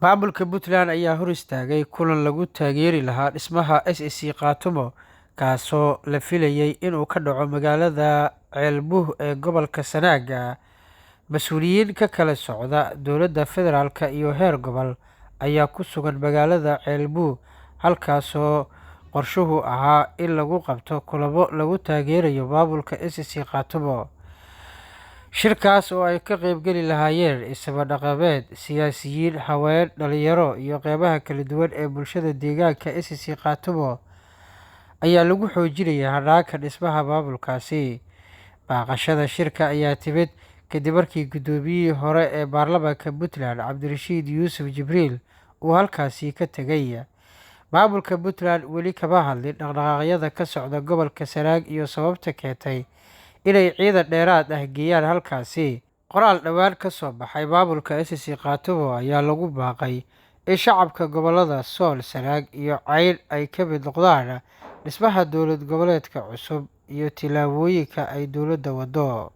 Maamulka Puntland ayaa hor istaagay kulan lagu taageeri lahaa dhismaha SSC Khartoum, kaasoo la filayay inuu ka dhaco magaalada Ceelbuur ee gobolka Sanaag. Mas'uuliyiin ka kala socda dowladda federaalk iyo heer gobol ayaa ku sugan magaalada Ceelbuur, halkaasoo qorshuhu ahaa in lagu qabto kulamo lagu taageerayo maamulka SSC Khartoum. Shirkaas oo ay ka qaybgeli lahaayeen isma dhaqameed, siyaasiyiin, haween, dhalinyaro iyo qeybaha kala duwan ee bulshada deegaanka SSC Khartoum ayaa lagu xoojinayaa hanaanka dhismaha maamulkaasi. Baaqashada shirka ayaa timid kadib markii gudoomiyihii hore ee baarlamaanka Puntland Cabdirashiid Yuusuf Jibriil uu halkaasi ka tegay. Maamulka Puntland weli kama hadlin dhaqdhaqaaqyada ka socda gobolka Sanaag iyo sababta keentay inay ciidan dheeraad ah geeyaan halkaasi. Qoraal dhowaan ka soo baxay maamulka SSC Khartoum ayaa lagu baaqay in shacabka gobollada Sool, Sanaag iyo Cayn ay ka mid noqdaan dhismaha dowlad goboleedka cusub iyo tillaabooyinka ay dowladda wado.